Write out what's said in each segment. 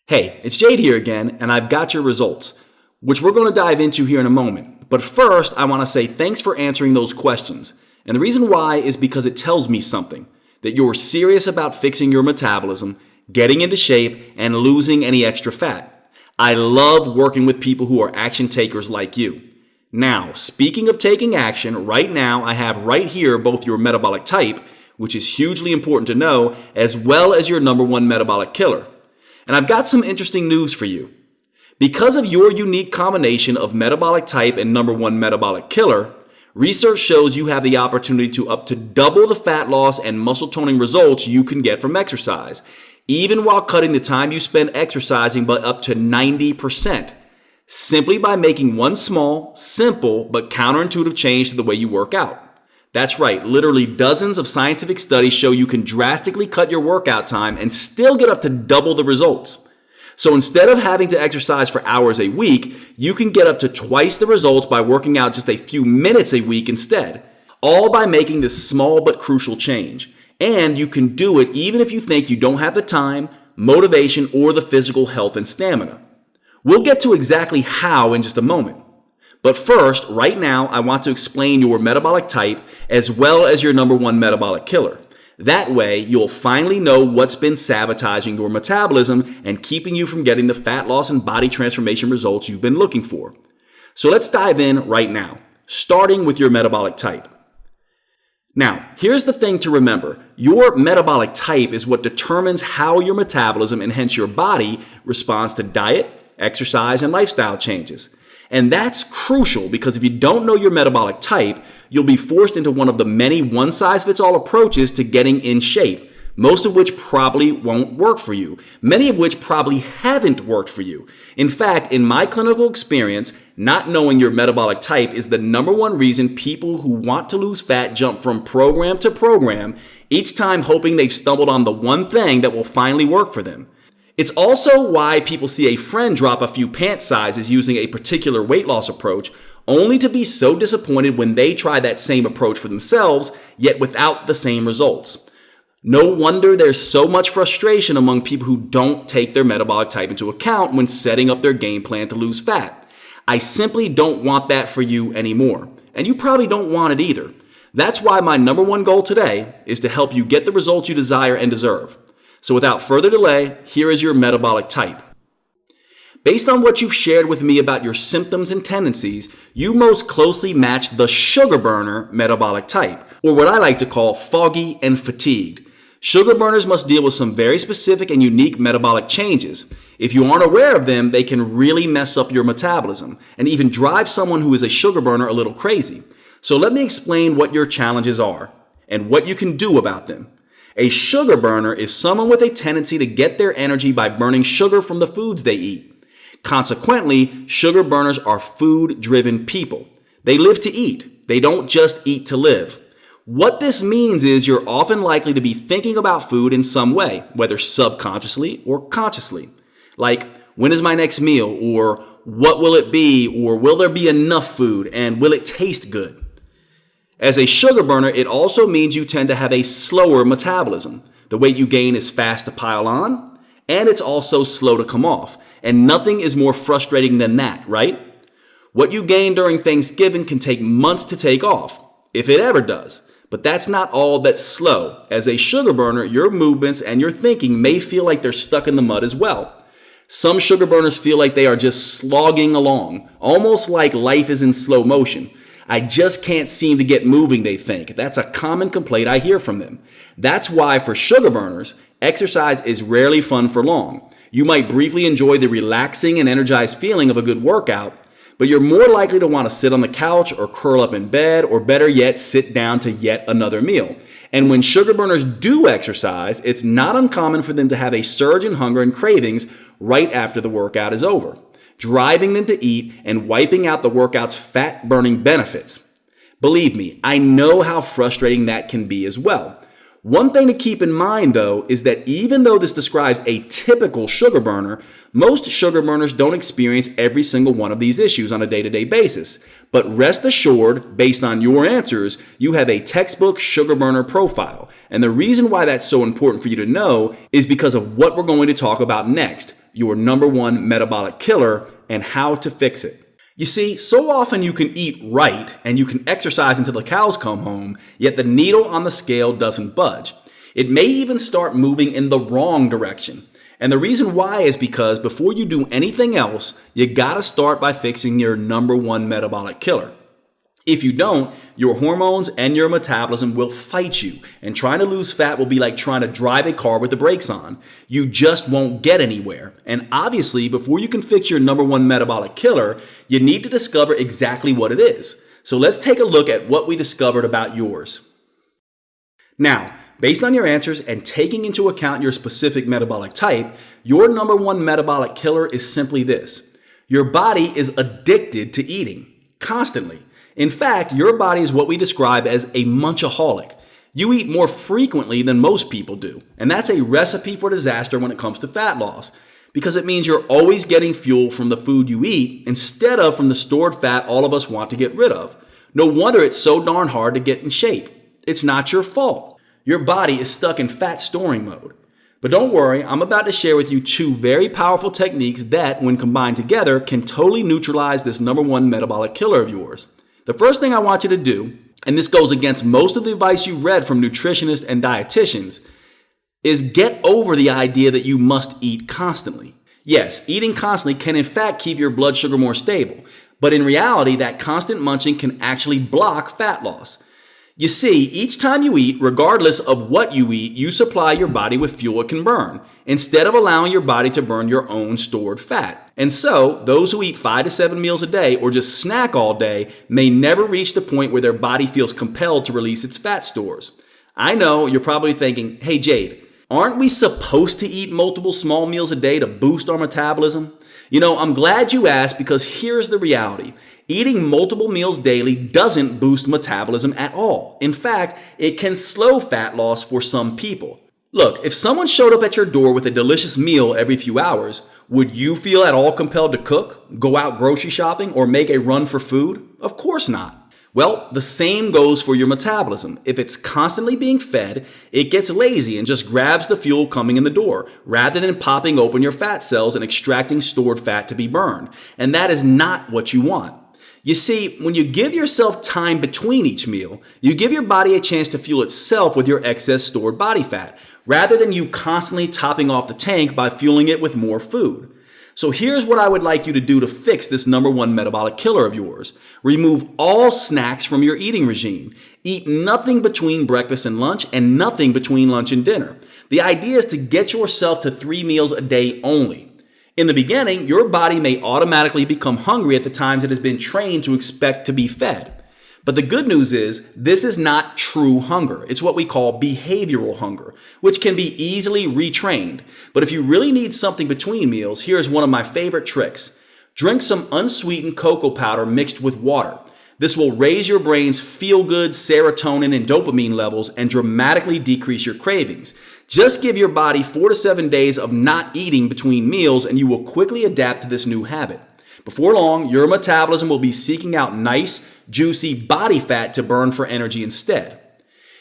Hey, it's Jade here again, and I've got your results, which we're going to dive into here in a moment. But first, I want to say thanks for answering those questions. And the reason why is because it tells me something, that you're serious about fixing your metabolism, getting into shape, and losing any extra fat. I love working with people who are action takers like you. Now, speaking of taking action, right now I have right here both your metabolic type, which is hugely important to know, as well as your number one metabolic killer. And I've got some interesting news for you. Because of your unique combination of metabolic type and number one metabolic killer, research shows you have the opportunity to up to double the fat loss and muscle toning results you can get from exercise, even while cutting the time you spend exercising by up to 90%, simply by making one small, simple, but counterintuitive change to the way you work out. That's right, literally dozens of scientific studies show you can drastically cut your workout time and still get up to double the results. So instead of having to exercise for hours a week, you can get up to twice the results by working out just a few minutes a week instead, all by making this small but crucial change. And you can do it even if you think you don't have the time, motivation, or the physical health and stamina. We'll get to exactly how in just a moment. But first, right now, I want to explain your metabolic type as well as your number one metabolic killer. That way, you'll finally know what's been sabotaging your metabolism and keeping you from getting the fat loss and body transformation results you've been looking for. So let's dive in right now, starting with your metabolic type. Now, here's the thing to remember. Your metabolic type is what determines how your metabolism and hence your body responds to diet, exercise, and lifestyle changes. And that's crucial because if you don't know your metabolic type, you'll be forced into one of the many one-size-fits-all approaches to getting in shape, most of which probably won't work for you, many of which probably haven't worked for you. In fact, in my clinical experience, not knowing your metabolic type is the number one reason people who want to lose fat jump from program to program, each time hoping they've stumbled on the one thing that will finally work for them. It's also why people see a friend drop a few pant sizes using a particular weight loss approach, only to be so disappointed when they try that same approach for themselves, yet without the same results. No wonder there's so much frustration among people who don't take their metabolic type into account when setting up their game plan to lose fat. I simply don't want that for you anymore, and you probably don't want it either. That's why my number one goal today is to help you get the results you desire and deserve. So without further delay, here is your metabolic type. Based on what you've shared with me about your symptoms and tendencies, you most closely match the sugar burner metabolic type, or what I like to call foggy and fatigued. Sugar burners must deal with some very specific and unique metabolic changes. If you aren't aware of them, they can really mess up your metabolism and even drive someone who is a sugar burner a little crazy. So let me explain what your challenges are and what you can do about them. A sugar burner is someone with a tendency to get their energy by burning sugar from the foods they eat. Consequently, sugar burners are food-driven people. They live to eat. They don't just eat to live. What this means is you're often likely to be thinking about food in some way, whether subconsciously or consciously. Like, when is my next meal? Or what will it be? Or will there be enough food? And will it taste good? As a sugar burner, it also means you tend to have a slower metabolism. The weight you gain is fast to pile on, and it's also slow to come off. And nothing is more frustrating than that, right? What you gain during Thanksgiving can take months to take off, if it ever does. But that's not all that's slow. As a sugar burner, your movements and your thinking may feel like they're stuck in the mud as well. Some sugar burners feel like they are just slogging along, almost like life is in slow motion. I just can't seem to get moving, they think. That's a common complaint I hear from them. That's why for sugar burners, exercise is rarely fun for long. You might briefly enjoy the relaxing and energized feeling of a good workout, but you're more likely to want to sit on the couch or curl up in bed, or better yet, sit down to yet another meal. And when sugar burners do exercise, it's not uncommon for them to have a surge in hunger and cravings right after the workout is over, driving them to eat and wiping out the workout's fat-burning benefits. Believe me, I know how frustrating that can be as well. One thing to keep in mind, though, is that even though this describes a typical sugar burner, most sugar burners don't experience every single one of these issues on a day-to-day basis. But rest assured, based on your answers, you have a textbook sugar burner profile. And the reason why that's so important for you to know is because of what we're going to talk about next, your number one metabolic killer, and how to fix it. You see, so often you can eat right and you can exercise until the cows come home, yet the needle on the scale doesn't budge. It may even start moving in the wrong direction. And the reason why is because before you do anything else, you gotta start by fixing your number one metabolic killer. If you don't, your hormones and your metabolism will fight you, and trying to lose fat will be like trying to drive a car with the brakes on. You just won't get anywhere. And obviously, before you can fix your number one metabolic killer, you need to discover exactly what it is. So let's take a look at what we discovered about yours. Now, based on your answers and taking into account your specific metabolic type, your number one metabolic killer is simply this. Your body is addicted to eating, constantly. In fact, your body is what we describe as a Munchaholic. You eat more frequently than most people do, and that's a recipe for disaster when it comes to fat loss, because it means you're always getting fuel from the food you eat instead of from the stored fat all of us want to get rid of. No wonder it's so darn hard to get in shape. It's not your fault. Your body is stuck in fat storing mode. But don't worry, I'm about to share with you two very powerful techniques that, when combined together, can totally neutralize this number one metabolic killer of yours. The first thing I want you to do, and this goes against most of the advice you've read from nutritionists and dietitians, is get over the idea that you must eat constantly. Yes, eating constantly can in fact keep your blood sugar more stable, but in reality, that constant munching can actually block fat loss. You see, each time you eat, regardless of what you eat, you supply your body with fuel it can burn, instead of allowing your body to burn your own stored fat. And so, those who eat 5 to 7 meals a day or just snack all day may never reach the point where their body feels compelled to release its fat stores. I know you're probably thinking, hey Jade, aren't we supposed to eat multiple small meals a day to boost our metabolism? You know, I'm glad you asked, because here's the reality. Eating multiple meals daily doesn't boost metabolism at all. In fact, it can slow fat loss for some people. Look, if someone showed up at your door with a delicious meal every few hours, would you feel at all compelled to cook, go out grocery shopping, or make a run for food? Of course not. Well, the same goes for your metabolism. If it's constantly being fed, it gets lazy and just grabs the fuel coming in the door, rather than popping open your fat cells and extracting stored fat to be burned. And that is not what you want. You see, when you give yourself time between each meal, you give your body a chance to fuel itself with your excess stored body fat, rather than you constantly topping off the tank by fueling it with more food. So here's what I would like you to do to fix this number one metabolic killer of yours. Remove all snacks from your eating regime. Eat nothing between breakfast and lunch, and nothing between lunch and dinner. The idea is to get yourself to 3 meals a day only. In the beginning, your body may automatically become hungry at the times it has been trained to expect to be fed. But the good news is, this is not true hunger. It's what we call behavioral hunger, which can be easily retrained. But if you really need something between meals, here's one of my favorite tricks. Drink some unsweetened cocoa powder mixed with water. This will raise your brain's feel-good serotonin and dopamine levels and dramatically decrease your cravings. Just give your body 4 to 7 days of not eating between meals, and you will quickly adapt to this new habit. Before long, your metabolism will be seeking out nice, juicy body fat to burn for energy instead.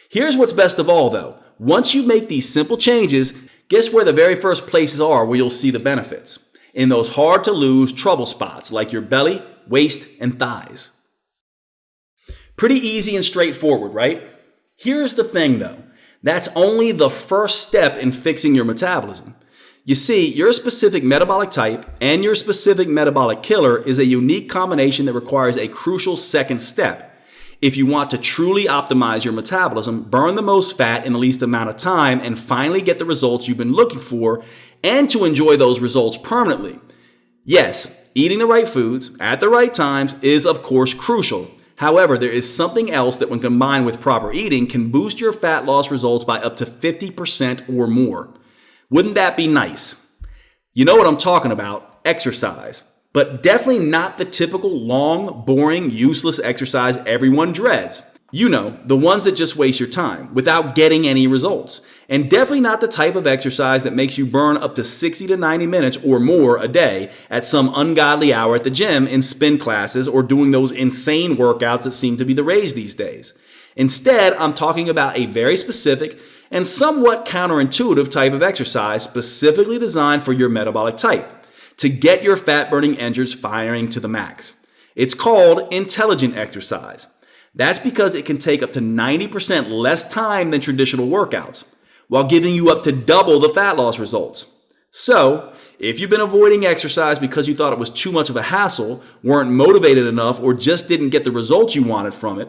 Here's what's best of all though. Once you make these simple changes, guess where the very first places are where you'll see the benefits? In those hard to lose trouble spots like your belly, waist, and thighs. Pretty easy and straightforward, right? Here's the thing though. That's only the first step in fixing your metabolism. You see, your specific metabolic type and your specific metabolic killer is a unique combination that requires a crucial second step. If you want to truly optimize your metabolism, burn the most fat in the least amount of time, and finally get the results you've been looking for, and to enjoy those results permanently. Yes, eating the right foods at the right times is of course crucial. However, there is something else that when combined with proper eating can boost your fat loss results by up to 50% or more. Wouldn't that be nice? You know what I'm talking about, exercise. But definitely not the typical long, boring, useless exercise everyone dreads. You know, the ones that just waste your time without getting any results. And definitely not the type of exercise that makes you burn up to 60 to 90 minutes or more a day at some ungodly hour at the gym in spin classes or doing those insane workouts that seem to be the rage these days. Instead, I'm talking about a very specific and somewhat counterintuitive type of exercise specifically designed for your metabolic type to get your fat-burning engines firing to the max. It's called intelligent exercise. That's because it can take up to 90% less time than traditional workouts, while giving you up to double the fat loss results. So, if you've been avoiding exercise because you thought it was too much of a hassle, weren't motivated enough, or just didn't get the results you wanted from it,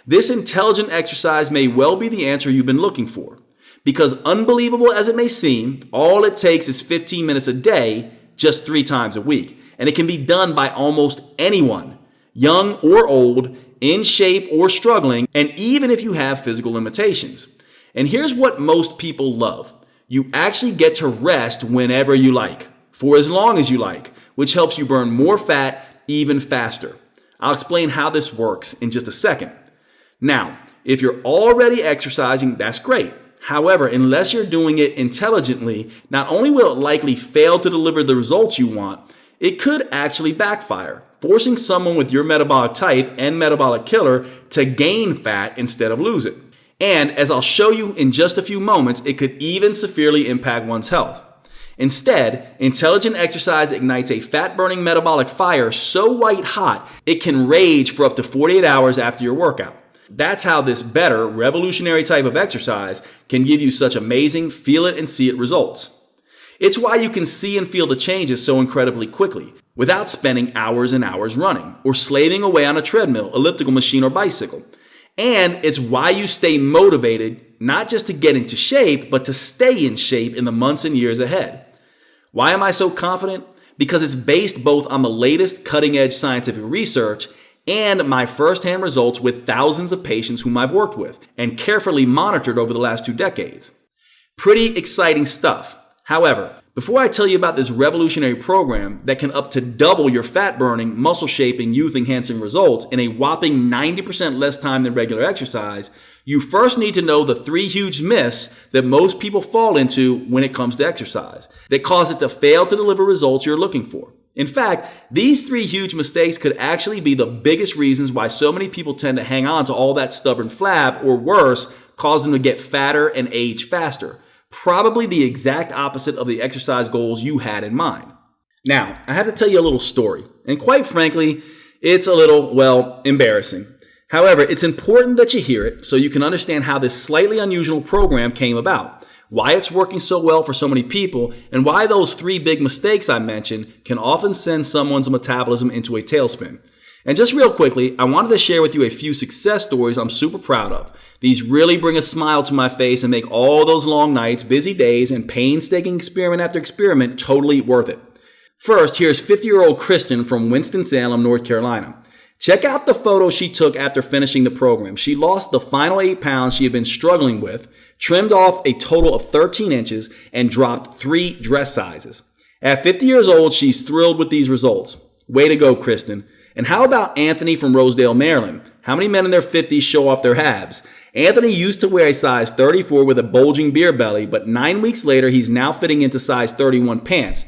this intelligent exercise may well be the answer you've been looking for. Because unbelievable as it may seem, all it takes is 15 minutes a day, just 3 times a week. And it can be done by almost anyone, young or old, in shape or struggling, and even if you have physical limitations. And here's what most people love. You actually get to rest whenever you like, for as long as you like, which helps you burn more fat even faster. I'll explain how this works in just a second. Now, if you're already exercising, that's great. However, unless you're doing it intelligently, not only will it likely fail to deliver the results you want, it could actually backfire, forcing someone with your metabolic type and metabolic killer to gain fat instead of lose it. And as I'll show you in just a few moments, it could even severely impact one's health. Instead, intelligent exercise ignites a fat-burning metabolic fire so white hot, it can rage for up to 48 hours after your workout. That's how this better, revolutionary type of exercise can give you such amazing feel it and see it results. It's why you can see and feel the changes so incredibly quickly, without spending hours and hours running, or slaving away on a treadmill, elliptical machine, or bicycle. And it's why you stay motivated, not just to get into shape, but to stay in shape in the months and years ahead. Why am I so confident? Because it's based both on the latest cutting-edge scientific research and my firsthand results with thousands of patients whom I've worked with and carefully monitored over the last 2 decades. Pretty exciting stuff. However, before I tell you about this revolutionary program that can up to double your fat-burning, muscle-shaping, youth-enhancing results in a whopping 90% less time than regular exercise, you first need to know the 3 huge myths that most people fall into when it comes to exercise that cause it to fail to deliver results you're looking for. In fact, these 3 huge mistakes could actually be the biggest reasons why so many people tend to hang on to all that stubborn flab, or worse, cause them to get fatter and age faster. Probably the exact opposite of the exercise goals you had in mind. Now, I have to tell you a little story, and quite frankly, it's a little, embarrassing. However, it's important that you hear it so you can understand how this slightly unusual program came about, why it's working so well for so many people, and why those 3 big mistakes I mentioned can often send someone's metabolism into a tailspin. And just real quickly, I wanted to share with you a few success stories I'm super proud of. These really bring a smile to my face and make all those long nights, busy days, and painstaking experiment after experiment totally worth it. First, here's 50-year-old Kristen from Winston-Salem, North Carolina. Check out the photo she took after finishing the program. She lost the final 8 pounds she had been struggling with, trimmed off a total of 13 inches, and dropped 3 dress sizes. At 50 years old, she's thrilled with these results. Way to go, Kristen. And how about Anthony from Rosedale, Maryland? How many men in their 50s show off their abs? Anthony used to wear a size 34 with a bulging beer belly, but 9 weeks later, he's now fitting into size 31 pants.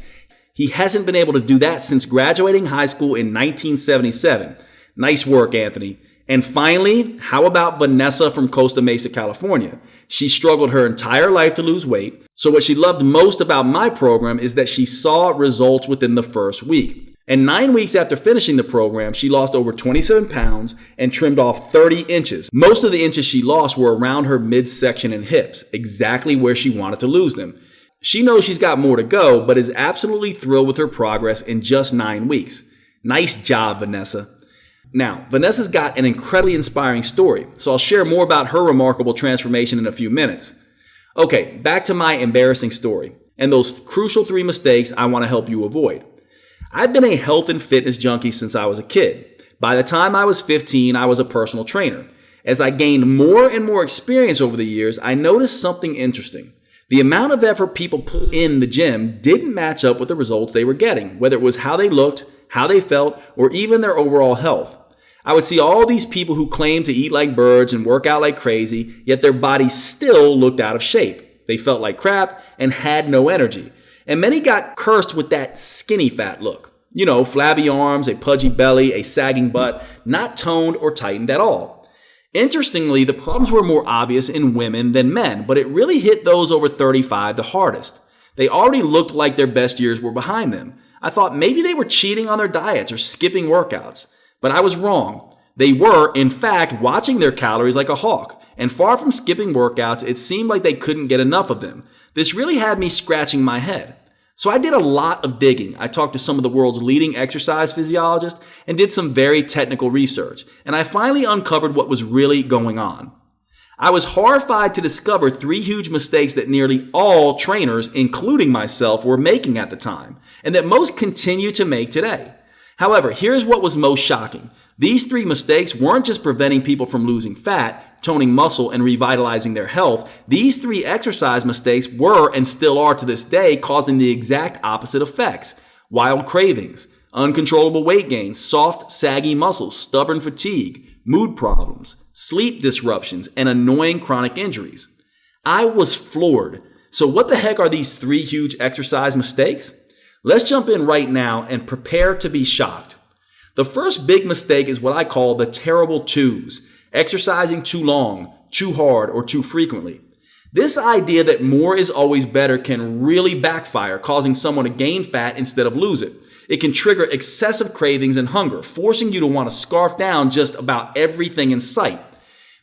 He hasn't been able to do that since graduating high school in 1977. Nice work, Anthony. And finally, how about Vanessa from Costa Mesa, California? She struggled her entire life to lose weight. So what she loved most about my program is that she saw results within the first week. And 9 weeks after finishing the program, she lost over 27 pounds and trimmed off 30 inches. Most of the inches she lost were around her midsection and hips, exactly where she wanted to lose them. She knows she's got more to go, but is absolutely thrilled with her progress in just 9 weeks. Nice job, Vanessa. Now, Vanessa's got an incredibly inspiring story, so I'll share more about her remarkable transformation in a few minutes. Okay, back to my embarrassing story and those crucial 3 mistakes I want to help you avoid. I've been a health and fitness junkie since I was a kid. By the time I was 15, I was a personal trainer. As I gained more and more experience over the years, I noticed something interesting. The amount of effort people put in the gym didn't match up with the results they were getting, whether it was how they looked, how they felt, or even their overall health. I would see all these people who claimed to eat like birds and work out like crazy, yet their bodies still looked out of shape. They felt like crap and had no energy. And many got cursed with that skinny fat look. You know, flabby arms, a pudgy belly, a sagging butt, not toned or tightened at all. Interestingly, the problems were more obvious in women than men, but it really hit those over 35 the hardest. They already looked like their best years were behind them. I thought maybe they were cheating on their diets or skipping workouts, but I was wrong. They were, in fact, watching their calories like a hawk, and far from skipping workouts, it seemed like they couldn't get enough of them. This really had me scratching my head. So I did a lot of digging. I talked to some of the world's leading exercise physiologists and did some very technical research, and I finally uncovered what was really going on. I was horrified to discover 3 huge mistakes that nearly all trainers, including myself, were making at the time, and that most continue to make today. However, here's what was most shocking. These 3 mistakes weren't just preventing people from losing fat, toning muscle, and revitalizing their health. These 3 exercise mistakes were, and still are to this day, causing the exact opposite effects. Wild cravings, uncontrollable weight gain, soft, saggy muscles, stubborn fatigue, mood problems, sleep disruptions, and annoying chronic injuries. I was floored. So what the heck are these 3 huge exercise mistakes? Let's jump in right now and prepare to be shocked. The first big mistake is what I call the terrible twos: exercising too long, too hard, or too frequently. This idea that more is always better can really backfire, causing someone to gain fat instead of lose it. It can trigger excessive cravings and hunger, forcing you to want to scarf down just about everything in sight.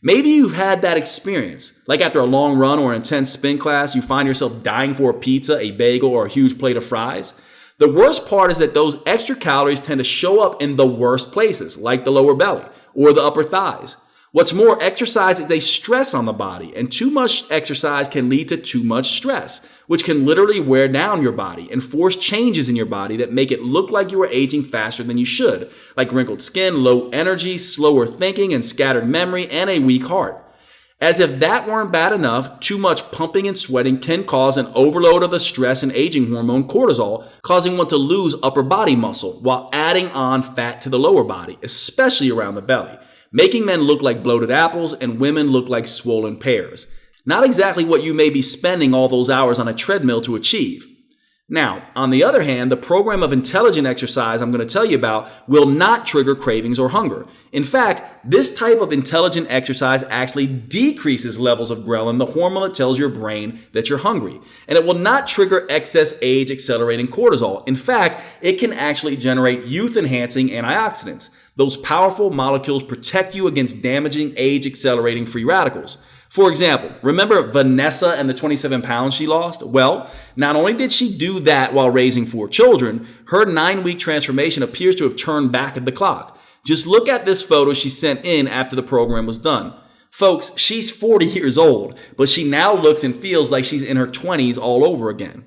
Maybe you've had that experience. Like after a long run or an intense spin class, you find yourself dying for a pizza, a bagel, or a huge plate of fries. The worst part is that those extra calories tend to show up in the worst places, like the lower belly or the upper thighs. What's more, exercise is a stress on the body, and too much exercise can lead to too much stress, which can literally wear down your body and force changes in your body that make it look like you are aging faster than you should, like wrinkled skin, low energy, slower thinking, and scattered memory, and a weak heart. As if that weren't bad enough, too much pumping and sweating can cause an overload of the stress and aging hormone cortisol, causing one to lose upper body muscle while adding on fat to the lower body, especially around the belly, making men look like bloated apples and women look like swollen pears. Not exactly what you may be spending all those hours on a treadmill to achieve. Now, on the other hand, the program of intelligent exercise I'm going to tell you about will not trigger cravings or hunger. In fact, this type of intelligent exercise actually decreases levels of ghrelin, the hormone that tells your brain that you're hungry. And it will not trigger excess age-accelerating cortisol. In fact, it can actually generate youth-enhancing antioxidants. Those powerful molecules protect you against damaging age-accelerating free radicals. For example, remember Vanessa and the 27 pounds she lost? Well, not only did she do that while raising 4 children, her 9-week transformation appears to have turned back at the clock. Just look at this photo she sent in after the program was done. Folks, she's 40 years old, but she now looks and feels like she's in her 20s all over again.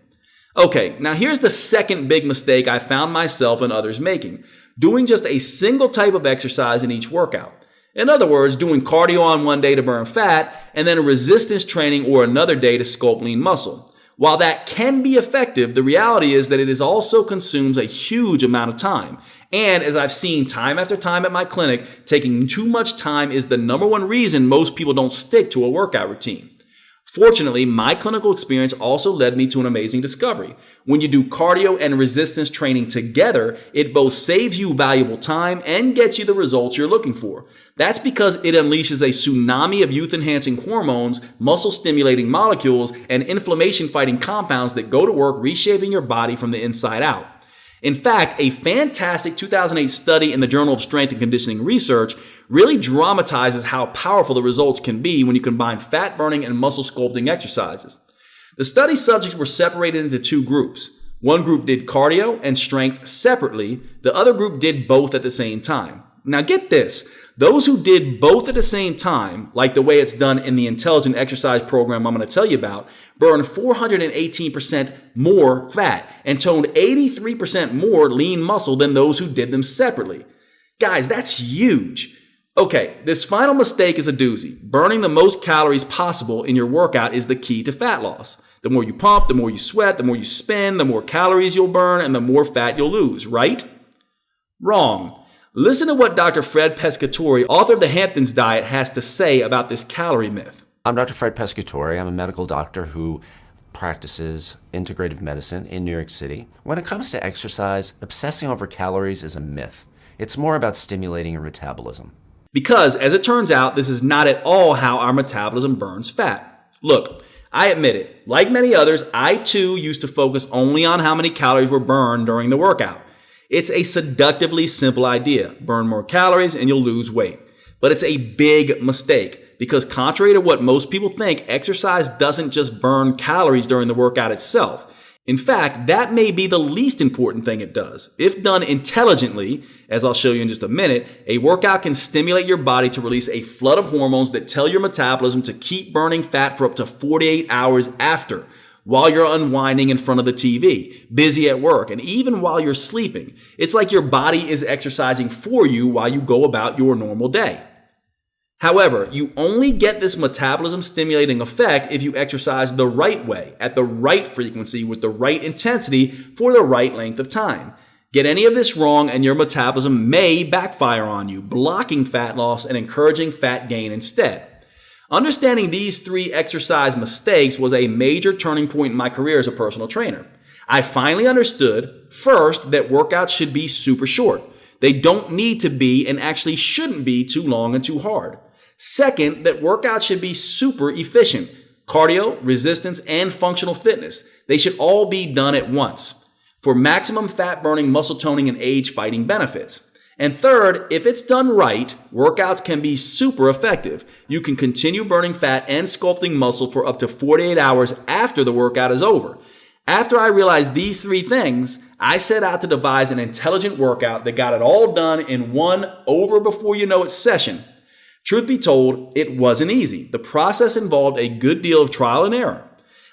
Okay, now here's the second big mistake I found myself and others making: doing just a single type of exercise in each workout. In other words, doing cardio on one day to burn fat and then resistance training or another day to sculpt lean muscle. While that can be effective, the reality is that it also consumes a huge amount of time. And as I've seen time after time at my clinic, taking too much time is the number one reason most people don't stick to a workout routine. Fortunately, my clinical experience also led me to an amazing discovery. When you do cardio and resistance training together, it both saves you valuable time and gets you the results you're looking for. That's because it unleashes a tsunami of youth-enhancing hormones, muscle-stimulating molecules, and inflammation-fighting compounds that go to work reshaping your body from the inside out. In fact, a fantastic 2008 study in the Journal of Strength and Conditioning Research really dramatizes how powerful the results can be when you combine fat-burning and muscle sculpting exercises. The study subjects were separated into 2 groups. One group did cardio and strength separately. The other group did both at the same time. Now get this, those who did both at the same time, like the way it's done in the intelligent exercise program I'm going to tell you about, burned 418% more fat and toned 83% more lean muscle than those who did them separately. Guys, that's huge. Okay, this final mistake is a doozy. Burning the most calories possible in your workout is the key to fat loss. The more you pump, the more you sweat, the more you spin, the more calories you'll burn, and the more fat you'll lose, right? Wrong. Listen to what Dr. Fred Pescatore, author of the Hamptons Diet, has to say about this calorie myth. I'm Dr. Fred Pescatore. I'm a medical doctor who practices integrative medicine in New York City. When it comes to exercise, obsessing over calories is a myth. It's more about stimulating your metabolism. Because, as it turns out, this is not at all how our metabolism burns fat. Look, I admit it. Like many others, I too used to focus only on how many calories were burned during the workout. It's a seductively simple idea. Burn more calories and you'll lose weight. But it's a big mistake because contrary to what most people think, exercise doesn't just burn calories during the workout itself. In fact, that may be the least important thing it does. If done intelligently, as I'll show you in just a minute, a workout can stimulate your body to release a flood of hormones that tell your metabolism to keep burning fat for up to 48 hours after, while you're unwinding in front of the TV, busy at work, and even while you're sleeping. It's like your body is exercising for you while you go about your normal day. However, you only get this metabolism stimulating effect if you exercise the right way, at the right frequency, with the right intensity, for the right length of time. Get any of this wrong and your metabolism may backfire on you, blocking fat loss and encouraging fat gain instead. Understanding these 3 exercise mistakes was a major turning point in my career as a personal trainer. I finally understood, first, that workouts should be super short. They don't need to be and actually shouldn't be too long and too hard. Second, that workouts should be super efficient. Cardio, resistance, and functional fitness. They should all be done at once for maximum fat burning, muscle toning, and age fighting benefits. And third, if it's done right, workouts can be super effective. You can continue burning fat and sculpting muscle for up to 48 hours after the workout is over. After I realized these 3 things, I set out to devise an intelligent workout that got it all done in one over before you know it session. Truth be told, it wasn't easy. The process involved a good deal of trial and error.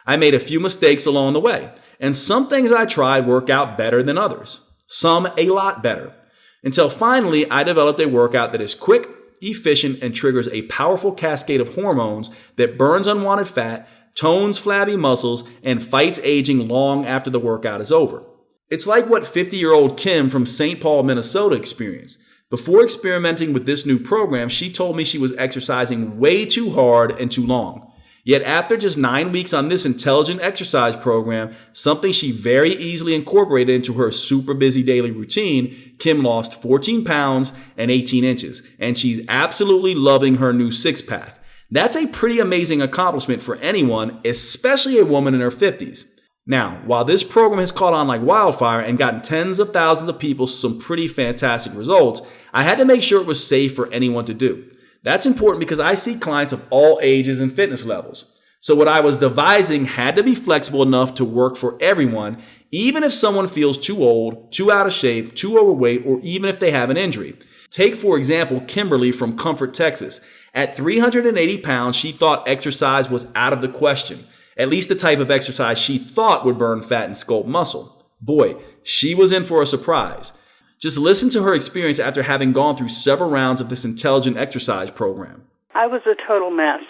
I made a few mistakes along the way, and some things I tried worked out better than others. Some a lot better. Until finally, I developed a workout that is quick, efficient, and triggers a powerful cascade of hormones that burns unwanted fat, tones flabby muscles, and fights aging long after the workout is over. It's like what 50-year-old Kim from St. Paul, Minnesota experienced. Before experimenting with this new program, she told me she was exercising way too hard and too long. Yet after just 9 weeks on this intelligent exercise program, something she very easily incorporated into her super busy daily routine, Kim lost 14 pounds and 18 inches, and she's absolutely loving her new six-pack. That's a pretty amazing accomplishment for anyone, especially a woman in her 50s. Now, while this program has caught on like wildfire and gotten tens of thousands of people some pretty fantastic results, I had to make sure it was safe for anyone to do. That's important because I see clients of all ages and fitness levels. So what I was devising had to be flexible enough to work for everyone, even if someone feels too old, too out of shape, too overweight, or even if they have an injury. Take, for example, Kimberly from Comfort, Texas. At 380 pounds, she thought exercise was out of the question. At least the type of exercise she thought would burn fat and sculpt muscle. Boy, she was in for a surprise. Just listen to her experience after having gone through several rounds of this intelligent exercise program. I was a total mess.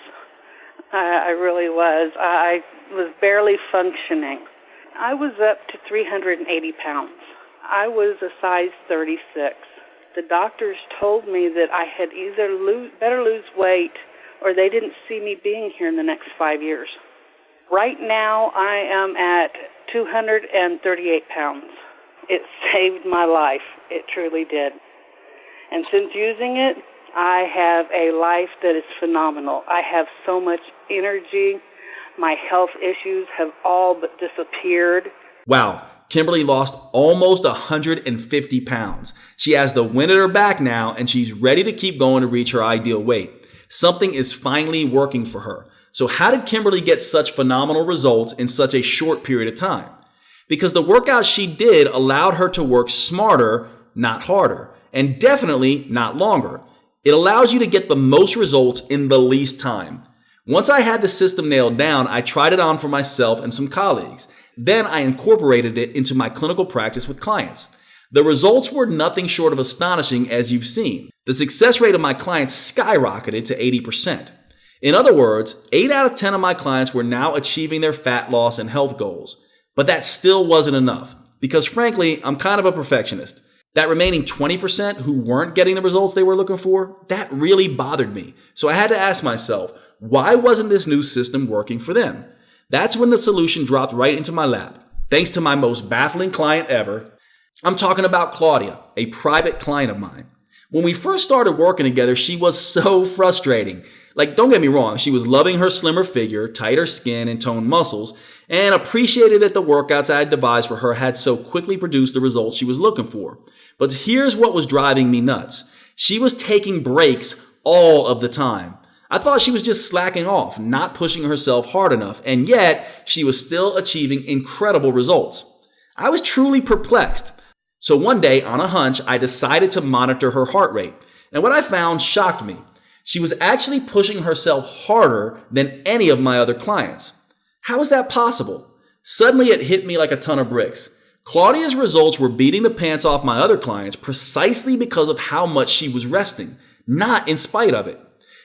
I really was. I was barely functioning. I was up to 380 pounds. I was a size 36. The doctors told me that I had either better lose weight or they didn't see me being here in the next 5 years. Right now, I am at 238 pounds. It saved my life. It truly did. And since using it, I have a life that is phenomenal. I have so much energy. My health issues have all but disappeared. Wow, Kimberly lost almost 150 pounds. She has the wind at her back now, and she's ready to keep going to reach her ideal weight. Something is finally working for her. So how did Kimberly get such phenomenal results in such a short period of time? Because the workouts she did allowed her to work smarter, not harder, and definitely not longer. It allows you to get the most results in the least time. Once I had the system nailed down, I tried it on for myself and some colleagues. Then I incorporated it into my clinical practice with clients. The results were nothing short of astonishing, as you've seen. The success rate of my clients skyrocketed to 80%. In other words, 8 out of 10 of my clients were now achieving their fat loss and health goals. But that still wasn't enough, because frankly, I'm kind of a perfectionist. That remaining 20% who weren't getting the results they were looking for, that really bothered me. So I had to ask myself, why wasn't this new system working for them? That's when the solution dropped right into my lap, thanks to my most baffling client ever. I'm talking about Claudia, a private client of mine. When we first started working together, she was so frustrating. Like, don't get me wrong, she was loving her slimmer figure, tighter skin, and toned muscles, and appreciated that the workouts I had devised for her had so quickly produced the results she was looking for. But here's what was driving me nuts. She was taking breaks all of the time. I thought she was just slacking off, not pushing herself hard enough, and yet she was still achieving incredible results. I was truly perplexed. So one day, on a hunch, I decided to monitor her heart rate. And what I found shocked me. She was actually pushing herself harder than any of my other clients. How is that possible? Suddenly it hit me like a ton of bricks. Claudia's results were beating the pants off my other clients precisely because of how much she was resting, not in spite of it.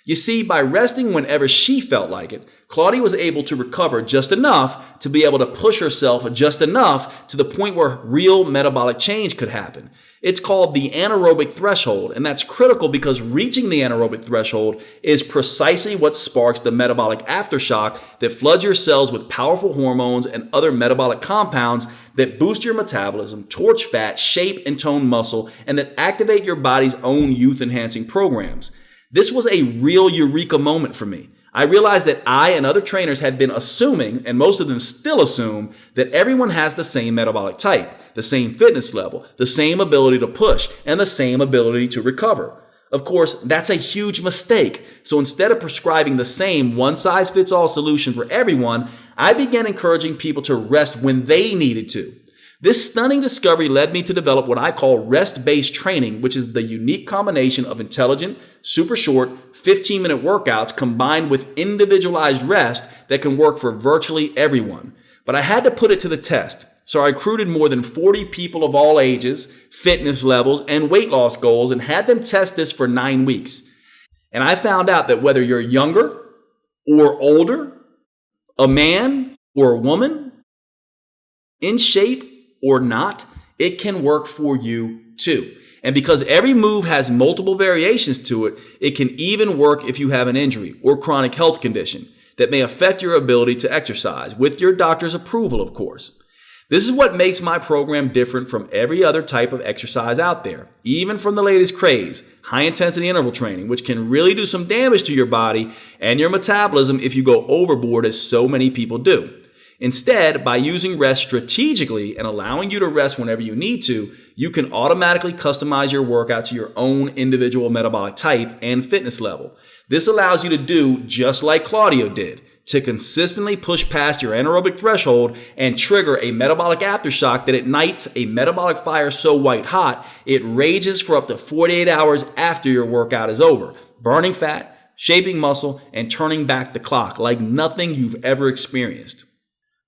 You see, by resting whenever she felt like it, Claudia was able to recover just enough to be able to push herself just enough to the point where real metabolic change could happen. It's called the anaerobic threshold, and that's critical because reaching the anaerobic threshold is precisely what sparks the metabolic aftershock that floods your cells with powerful hormones and other metabolic compounds that boost your metabolism, torch fat, shape and tone muscle, and that activate your body's own youth-enhancing programs. This was a real eureka moment for me. I realized that I and other trainers had been assuming, and most of them still assume, that everyone has the same metabolic type, the same fitness level, the same ability to push, and the same ability to recover. Of course, that's a huge mistake. So instead of prescribing the same one-size-fits-all solution for everyone, I began encouraging people to rest when they needed to. This stunning discovery led me to develop what I call rest-based training, which is the unique combination of intelligent, super short, 15-minute workouts combined with individualized rest that can work for virtually everyone. But I had to put it to the test. So I recruited more than 40 people of all ages, fitness levels, and weight loss goals and had them test this for 9 weeks. And I found out that whether you're younger or older, a man or a woman, in shape or not, it can work for you too. And because every move has multiple variations to it, it can even work if you have an injury or chronic health condition that may affect your ability to exercise, with your doctor's approval, of course. This is what makes my program different from every other type of exercise out there, even from the latest craze, high-intensity interval training, which can really do some damage to your body and your metabolism if you go overboard, as so many people do. Instead, by using rest strategically and allowing you to rest whenever you need to, you can automatically customize your workout to your own individual metabolic type and fitness level. This allows you to do just like Claudio did, to consistently push past your anaerobic threshold and trigger a metabolic aftershock that ignites a metabolic fire so white hot, it rages for up to 48 hours after your workout is over, burning fat, shaping muscle, and turning back the clock like nothing you've ever experienced.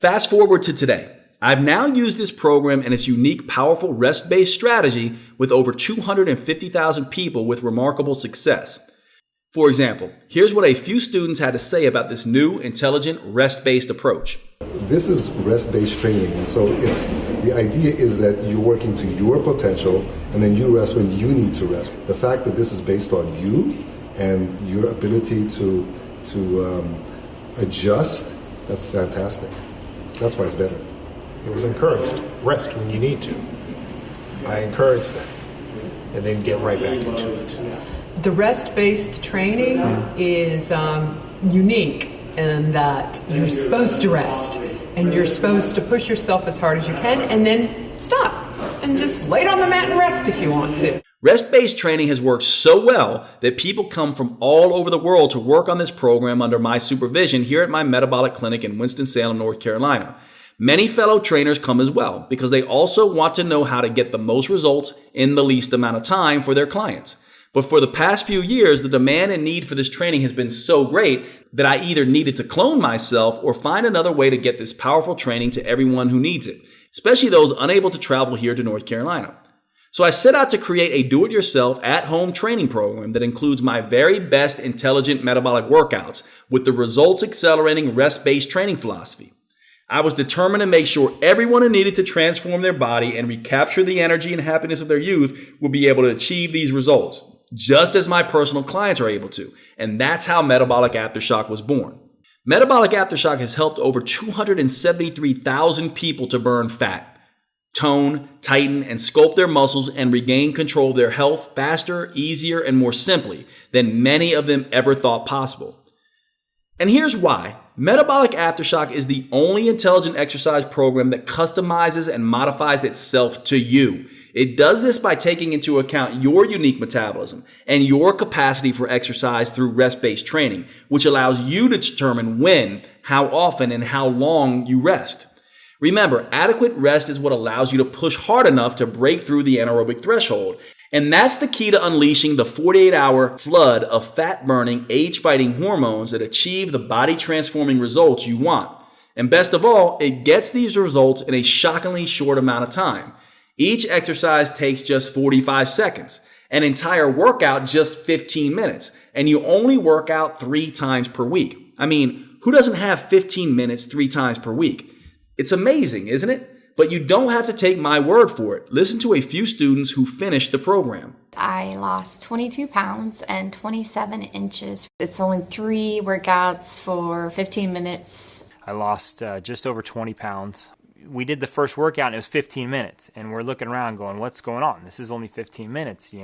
Fast forward to today. I've now used this program and its unique, powerful rest-based strategy with over 250,000 people with remarkable success. For example, here's what a few students had to say about this new, intelligent, rest-based approach. This is rest-based training, and so the idea is that you're working to your potential, and then you rest when you need to rest. The fact that this is based on you and your ability to adjust, that's fantastic. That's why it's better. It was encouraged. Rest when you need to. I encourage that. And then get right back into it. The rest-based training is unique in that you're supposed to rest. And you're supposed to push yourself as hard as you can and then stop. And just lay on the mat and rest if you want to. Rest-based training has worked so well that people come from all over the world to work on this program under my supervision here at my metabolic clinic in Winston-Salem, North Carolina. Many fellow trainers come as well because they also want to know how to get the most results in the least amount of time for their clients. But for the past few years, the demand and need for this training has been so great that I either needed to clone myself or find another way to get this powerful training to everyone who needs it, especially those unable to travel here to North Carolina. So I set out to create a do-it-yourself, at-home training program that includes my very best intelligent metabolic workouts with the results-accelerating rest-based training philosophy. I was determined to make sure everyone who needed to transform their body and recapture the energy and happiness of their youth would be able to achieve these results, just as my personal clients are able to. And that's how Metabolic Aftershock was born. Metabolic Aftershock has helped over 273,000 people to burn fat, tone, tighten, and sculpt their muscles and regain control of their health faster, easier, and more simply than many of them ever thought possible. And here's why. Metabolic Aftershock is the only intelligent exercise program that customizes and modifies itself to you. It does this by taking into account your unique metabolism and your capacity for exercise through rest-based training, which allows you to determine when, how often, and how long you rest. Remember, adequate rest is what allows you to push hard enough to break through the anaerobic threshold. And that's the key to unleashing the 48-hour flood of fat-burning, age-fighting hormones that achieve the body-transforming results you want. And best of all, it gets these results in a shockingly short amount of time. Each exercise takes just 45 seconds, an entire workout just 15 minutes, and you only work out 3 times per week. I mean, who doesn't have 15 minutes 3 times per week? It's amazing, isn't it? But you don't have to take my word for it. Listen to a few students who finished the program. I lost 22 pounds and 27 inches. It's only 3 workouts for 15 minutes. I lost just over 20 pounds. We did the first workout and it was 15 minutes. And we're looking around going, what's going on? This is only 15 minutes.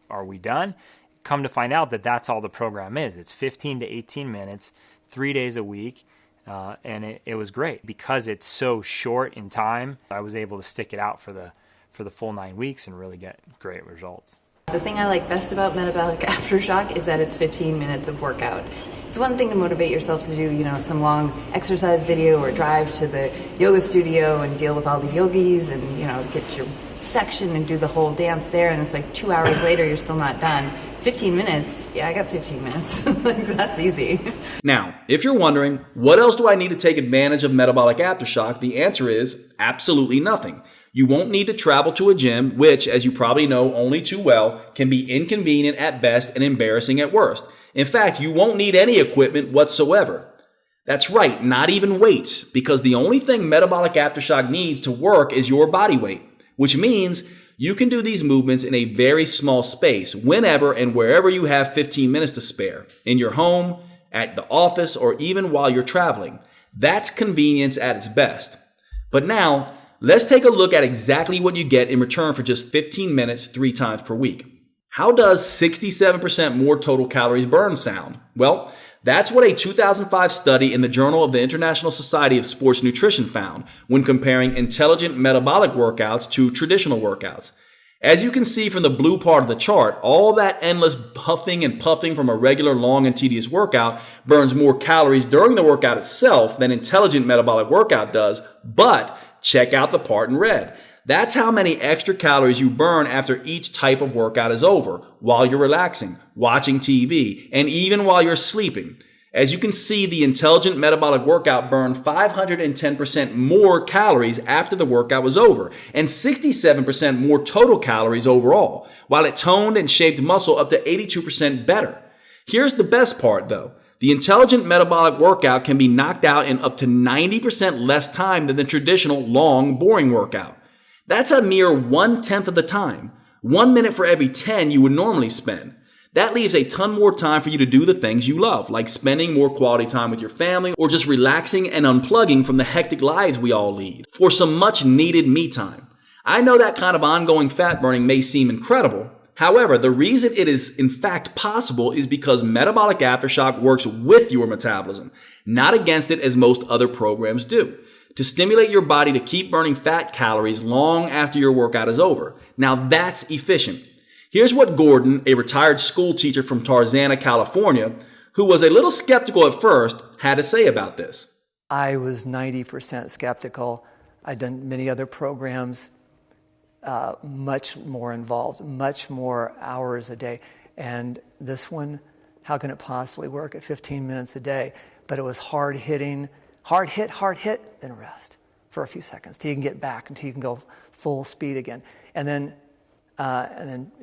Are we done? Come to find out that that's all the program is. It's 15 to 18 minutes, 3 days a week. And it was great because it's so short in time. I was able to stick it out for the full 9 weeks and really get great results. The thing I like best about Metabolic Aftershock is that it's 15 minutes of workout. It's one thing to motivate yourself to do, some long exercise video or drive to the yoga studio and deal with all the yogis and, get your section and do the whole dance there. And it's like 2 hours later, you're still not done. 15 minutes? Yeah, I got 15 minutes. That's easy. Now, if you're wondering, what else do I need to take advantage of Metabolic Aftershock? The answer is absolutely nothing. You won't need to travel to a gym, which, as you probably know only too well, can be inconvenient at best and embarrassing at worst. In fact, you won't need any equipment whatsoever. That's right, not even weights, because the only thing Metabolic Aftershock needs to work is your body weight, which means you can do these movements in a very small space, whenever and wherever you have 15 minutes to spare, in your home, at the office, or even while you're traveling. That's convenience at its best. But now, let's take a look at exactly what you get in return for just 15 minutes 3 times per week. How does 67% more total calories burned sound? Well, that's what a 2005 study in the Journal of the International Society of Sports Nutrition found when comparing intelligent metabolic workouts to traditional workouts. As you can see from the blue part of the chart, all that endless huffing and puffing from a regular long and tedious workout burns more calories during the workout itself than intelligent metabolic workout does, but check out the part in red. That's how many extra calories you burn after each type of workout is over, while you're relaxing, watching TV, and even while you're sleeping. As you can see, the intelligent metabolic workout burned 510% more calories after the workout was over, and 67% more total calories overall, while it toned and shaped muscle up to 82% better. Here's the best part though. The intelligent metabolic workout can be knocked out in up to 90% less time than the traditional long, boring workout. That's a mere 1/10 of the time. 1 minute for every 10 you would normally spend. That leaves a ton more time for you to do the things you love, like spending more quality time with your family or just relaxing and unplugging from the hectic lives we all lead for some much needed me time. I know that kind of ongoing fat burning may seem incredible. However, the reason it is in fact possible is because Metabolic Aftershock works with your metabolism, not against it as most other programs do, to stimulate your body to keep burning fat calories long after your workout is over. Now that's efficient. Here's what Gordon, a retired school teacher from Tarzana, California, who was a little skeptical at first, had to say about this. I was 90% skeptical. I'd done many other programs, much more involved, much more hours a day. And this one, how can it possibly work at 15 minutes a day? But it was hard hitting, hard hit, then rest for a few seconds till you can get back, until you can go full speed again. And then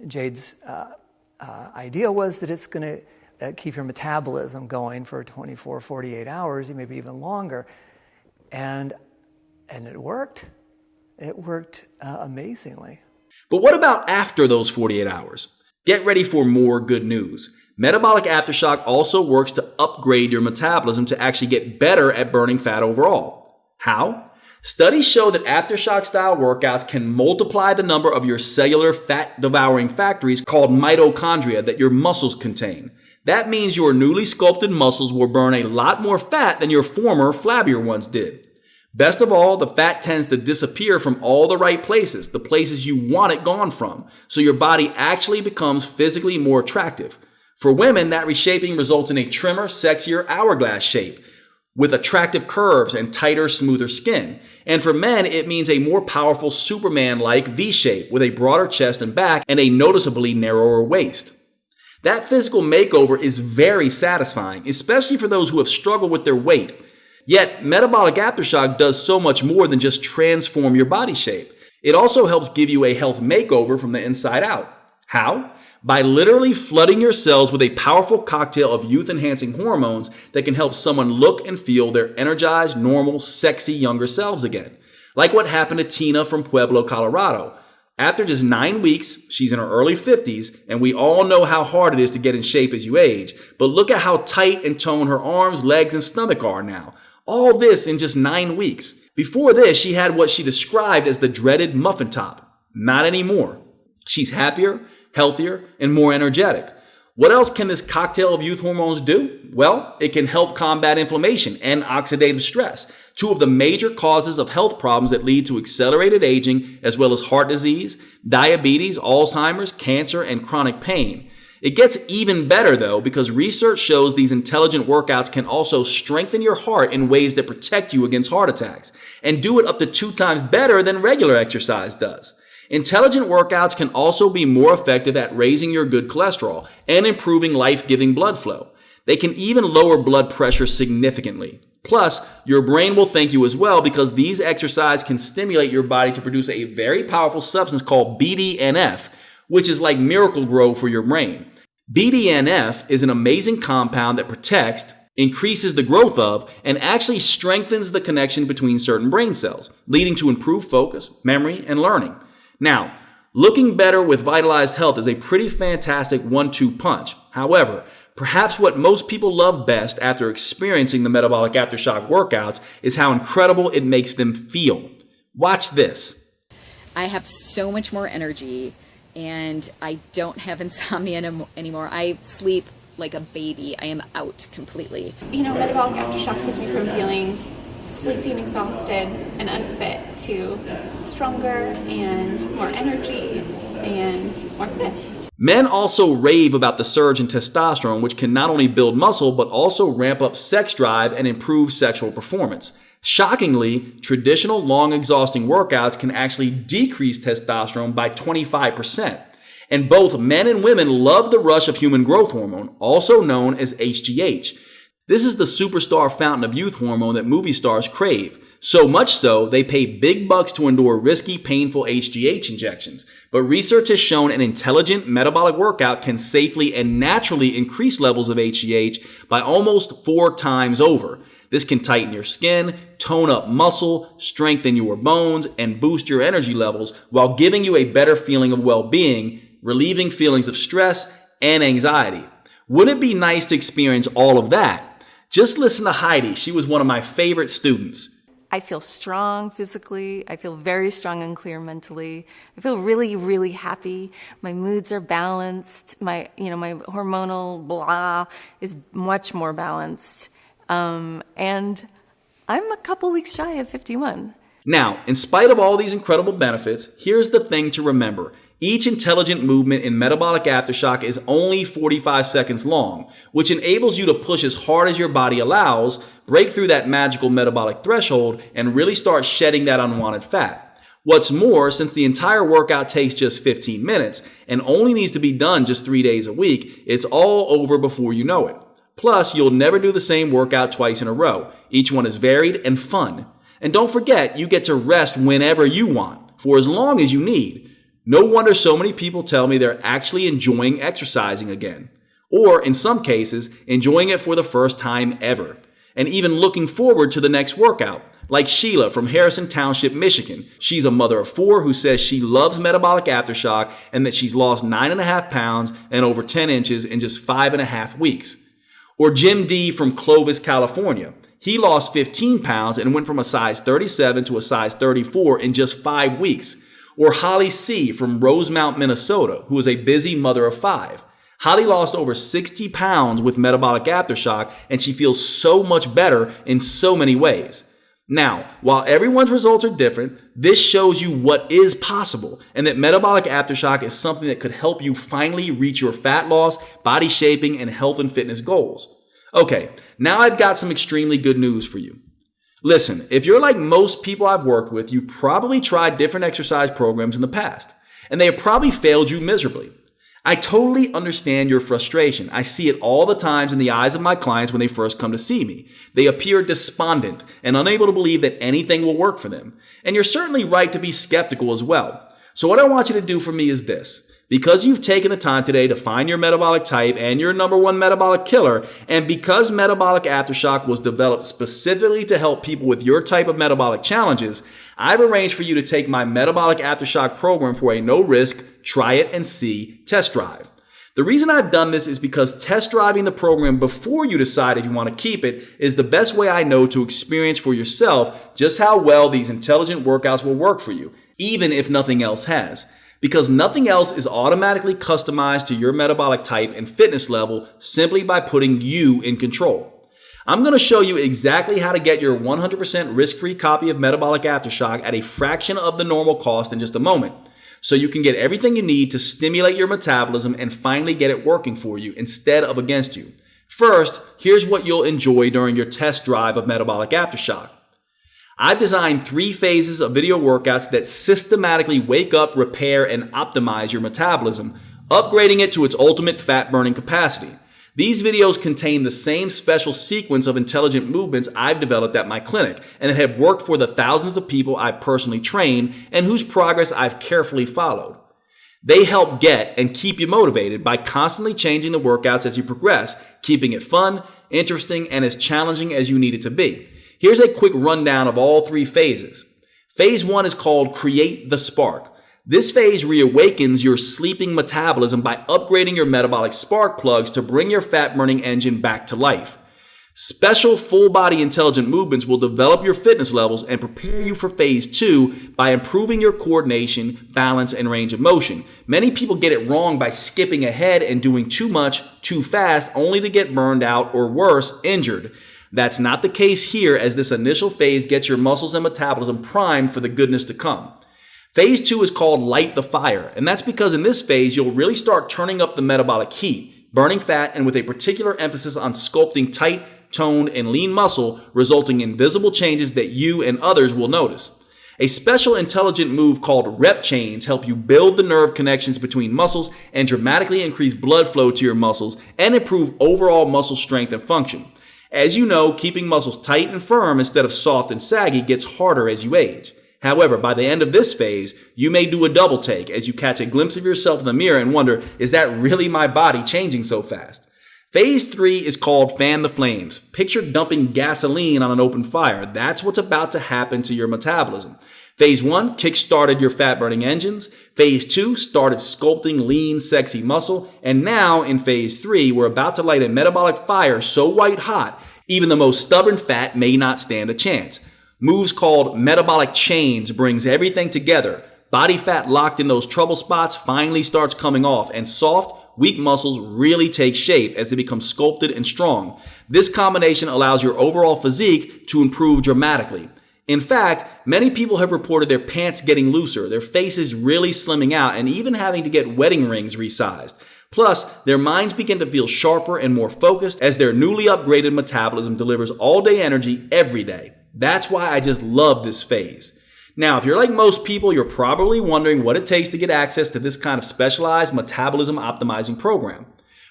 Jade's idea was that it's going to keep your metabolism going for 24, 48 hours, maybe even longer. And it worked. It worked amazingly. But what about after those 48 hours? Get ready for more good news. Metabolic Aftershock also works to upgrade your metabolism to actually get better at burning fat overall. How? Studies show that aftershock style workouts can multiply the number of your cellular fat devouring factories called mitochondria that your muscles contain. That means your newly sculpted muscles will burn a lot more fat than your former flabbier ones did. Best of all, the fat tends to disappear from all the right places, the places you want it gone from, so your body actually becomes physically more attractive. For women, that reshaping results in a trimmer, sexier hourglass shape with attractive curves and tighter, smoother skin. And for men, it means a more powerful Superman-like V shape with a broader chest and back and a noticeably narrower waist. That physical makeover is very satisfying, especially for those who have struggled with their weight. Yet, metabolic aftershock does so much more than just transform your body shape. It also helps give you a health makeover from the inside out. How? By literally flooding your cells with a powerful cocktail of youth-enhancing hormones that can help someone look and feel their energized, normal, sexy younger selves again. Like what happened to Tina from Pueblo, Colorado. After just 9 weeks, she's in her early 50s, and we all know how hard it is to get in shape as you age. But look at how tight and toned her arms, legs, and stomach are now. All this in just 9 weeks. Before this, she had what she described as the dreaded muffin top. Not anymore. She's happier, healthier, and more energetic. What else can this cocktail of youth hormones do? Well, it can help combat inflammation and oxidative stress, two of the major causes of health problems that lead to accelerated aging, as well as heart disease, diabetes, Alzheimer's, cancer, and chronic pain. It gets even better though, because research shows these intelligent workouts can also strengthen your heart in ways that protect you against heart attacks, and do it up to 2 times better than regular exercise does. Intelligent workouts can also be more effective at raising your good cholesterol and improving life-giving blood flow. They can even lower blood pressure significantly. Plus, your brain will thank you as well, because these exercises can stimulate your body to produce a very powerful substance called BDNF, which is like Miracle-Gro for your brain. BDNF is an amazing compound that protects, increases the growth of, and actually strengthens the connection between certain brain cells, leading to improved focus, memory, and learning. Now, looking better with vitalized health is a pretty fantastic 1-2 punch. However, perhaps what most people love best after experiencing the metabolic aftershock workouts is how incredible it makes them feel. Watch this. I have so much more energy, and I don't have insomnia anymore. I sleep like a baby. I am out completely. You know, metabolic aftershock took me from feeling sleepy and exhausted and unfit to stronger and more energy and more fit. Men also rave about the surge in testosterone, which can not only build muscle, but also ramp up sex drive and improve sexual performance. Shockingly, traditional long exhausting workouts can actually decrease testosterone by 25%. And both men and women love the rush of human growth hormone, also known as HGH. This is the superstar fountain of youth hormone that movie stars crave. So much so, they pay big bucks to endure risky, painful HGH injections. But research has shown an intelligent metabolic workout can safely and naturally increase levels of HGH by almost 4 times over. This can tighten your skin, tone up muscle, strengthen your bones, and boost your energy levels while giving you a better feeling of well-being, relieving feelings of stress and anxiety. Wouldn't it be nice to experience all of that? Just listen to Heidi. She was one of my favorite students. I feel strong physically. I feel very strong and clear mentally. I feel really, really happy. My moods are balanced. My hormonal blah is much more balanced. And I'm a couple weeks shy of 51. Now, in spite of all these incredible benefits, here's the thing to remember. Each intelligent movement in metabolic aftershock is only 45 seconds long, which enables you to push as hard as your body allows, break through that magical metabolic threshold, and really start shedding that unwanted fat. What's more, since the entire workout takes just 15 minutes and only needs to be done just 3 days a week, it's all over before you know it. Plus, you'll never do the same workout twice in a row. Each one is varied and fun. And don't forget, you get to rest whenever you want, for as long as you need. No wonder so many people tell me they're actually enjoying exercising again. Or, in some cases, enjoying it for the first time ever. And even looking forward to the next workout. Like Sheila from Harrison Township, Michigan. She's a mother of 4 who says she loves metabolic aftershock and that she's lost 9.5 pounds and over 10 inches in just 5.5 weeks. Or Jim D. from Clovis, California. He lost 15 pounds and went from a size 37 to a size 34 in just 5 weeks. Or Holly C. from Rosemount, Minnesota, who is a busy mother of 5. Holly lost over 60 pounds with metabolic aftershock, and she feels so much better in so many ways. Now, while everyone's results are different, this shows you what is possible, and that metabolic aftershock is something that could help you finally reach your fat loss, body shaping, and health and fitness goals. Okay, now I've got some extremely good news for you. Listen, if you're like most people I've worked with, you probably tried different exercise programs in the past, and they have probably failed you miserably. I totally understand your frustration. I see it all the times in the eyes of my clients when they first come to see me. They appear despondent and unable to believe that anything will work for them. And you're certainly right to be skeptical as well. So what I want you to do for me is this. Because you've taken the time today to find your metabolic type and your number one metabolic killer, and because metabolic aftershock was developed specifically to help people with your type of metabolic challenges, I've arranged for you to take my metabolic aftershock program for a no-risk, try it and see test drive. The reason I've done this is because test driving the program before you decide if you want to keep it is the best way I know to experience for yourself just how well these intelligent workouts will work for you, even if nothing else has. Because nothing else is automatically customized to your metabolic type and fitness level simply by putting you in control. I'm going to show you exactly how to get your 100% risk-free copy of Metabolic Aftershock at a fraction of the normal cost in just a moment, so you can get everything you need to stimulate your metabolism and finally get it working for you instead of against you. First, here's what you'll enjoy during your test drive of Metabolic Aftershock. I've designed 3 phases of video workouts that systematically wake up, repair, and optimize your metabolism, upgrading it to its ultimate fat-burning capacity. These videos contain the same special sequence of intelligent movements I've developed at my clinic and that have worked for the thousands of people I've personally trained and whose progress I've carefully followed. They help get and keep you motivated by constantly changing the workouts as you progress, keeping it fun, interesting, and as challenging as you need it to be. Here's a quick rundown of all 3 phases. Phase 1 is called Create the Spark. This phase reawakens your sleeping metabolism by upgrading your metabolic spark plugs to bring your fat-burning engine back to life. Special full-body intelligent movements will develop your fitness levels and prepare you for phase 2 by improving your coordination, balance, and range of motion. Many people get it wrong by skipping ahead and doing too much, too fast, only to get burned out or worse, injured. That's not the case here, as this initial phase gets your muscles and metabolism primed for the goodness to come. Phase 2 is called Light the Fire, and that's because in this phase, you'll really start turning up the metabolic heat, burning fat, and with a particular emphasis on sculpting tight, toned, and lean muscle, resulting in visible changes that you and others will notice. A special intelligent move called rep chains help you build the nerve connections between muscles and dramatically increase blood flow to your muscles and improve overall muscle strength and function. As you know, keeping muscles tight and firm instead of soft and saggy gets harder as you age. However, by the end of this phase, you may do a double take as you catch a glimpse of yourself in the mirror and wonder, is that really my body changing so fast? Phase 3 is called Fan the Flames. Picture dumping gasoline on an open fire. That's what's about to happen to your metabolism. Phase 1 kick-started your fat-burning engines. Phase 2 started sculpting lean, sexy muscle. And now in Phase 3, we're about to light a metabolic fire so white hot, even the most stubborn fat may not stand a chance. Moves called Metabolic Chains brings everything together. Body fat locked in those trouble spots finally starts coming off, and soft, weak muscles really take shape as they become sculpted and strong. This combination allows your overall physique to improve dramatically. In fact, many people have reported their pants getting looser, their faces really slimming out, and even having to get wedding rings resized. Plus, their minds begin to feel sharper and more focused as their newly upgraded metabolism delivers all-day energy every day. That's why I just love this phase. Now, if you're like most people, you're probably wondering what it takes to get access to this kind of specialized metabolism optimizing program.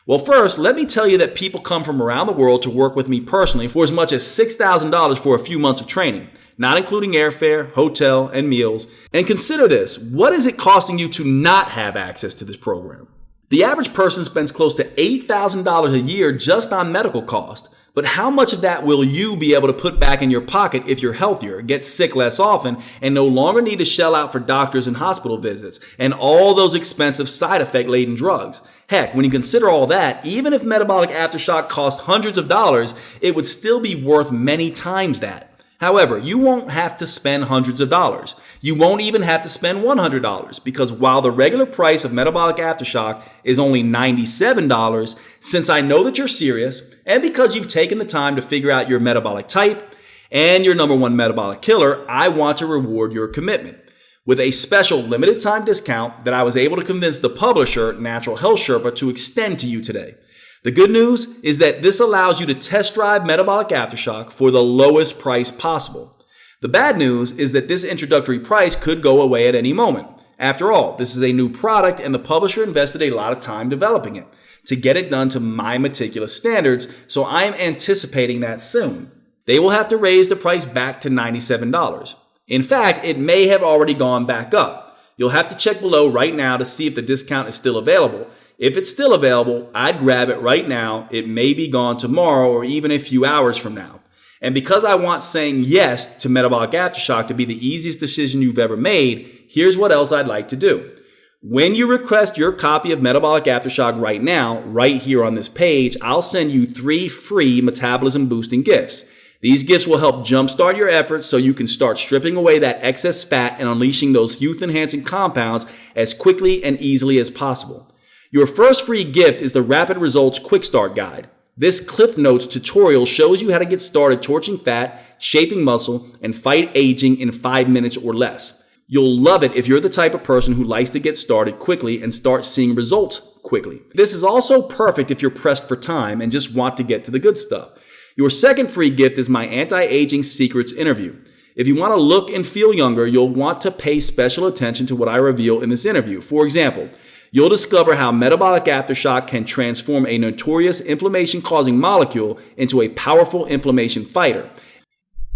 Well, first, let me tell you that people come from around the world to work with me personally for as much as $6,000 for a few months of training, not including airfare, hotel, and meals. And consider this, what is it costing you to not have access to this program? The average person spends close to $8,000 a year just on medical cost. But how much of that will you be able to put back in your pocket if you're healthier, get sick less often, and no longer need to shell out for doctors and hospital visits and all those expensive side effect laden drugs? Heck, when you consider all that, even if metabolic aftershock cost hundreds of dollars, it would still be worth many times that. However, you won't have to spend hundreds of dollars. You won't even have to spend $100 because while the regular price of metabolic aftershock is only $97, since I know that you're serious and because you've taken the time to figure out your metabolic type and your number one metabolic killer, I want to reward your commitment with a special limited time discount that I was able to convince the publisher, Natural Health Sherpa, to extend to you today. The good news is that this allows you to test drive metabolic aftershock for the lowest price possible. The bad news is that this introductory price could go away at any moment. After all, this is a new product and the publisher invested a lot of time developing it to get it done to my meticulous standards, so I am anticipating that soon. They will have to raise the price back to $97. In fact, it may have already gone back up. You'll have to check below right now to see if the discount is still available. If it's still available, I'd grab it right now. It may be gone tomorrow or even a few hours from now. And because I want saying yes to metabolic aftershock to be the easiest decision you've ever made, here's what else I'd like to do. When you request your copy of Metabolic Aftershock right now, right here on this page, I'll send you 3 free metabolism boosting gifts. These gifts will help jumpstart your efforts so you can start stripping away that excess fat and unleashing those youth-enhancing compounds as quickly and easily as possible. Your first free gift is the Rapid Results Quick Start Guide. This Cliff Notes tutorial shows you how to get started torching fat, shaping muscle, and fight aging in 5 minutes or less. You'll love it if you're the type of person who likes to get started quickly and start seeing results quickly. This is also perfect if you're pressed for time and just want to get to the good stuff. Your second free gift is my Anti-Aging Secrets interview. If you want to look and feel younger, you'll want to pay special attention to what I reveal in this interview. For example, you'll discover how metabolic aftershock can transform a notorious inflammation-causing molecule into a powerful inflammation fighter.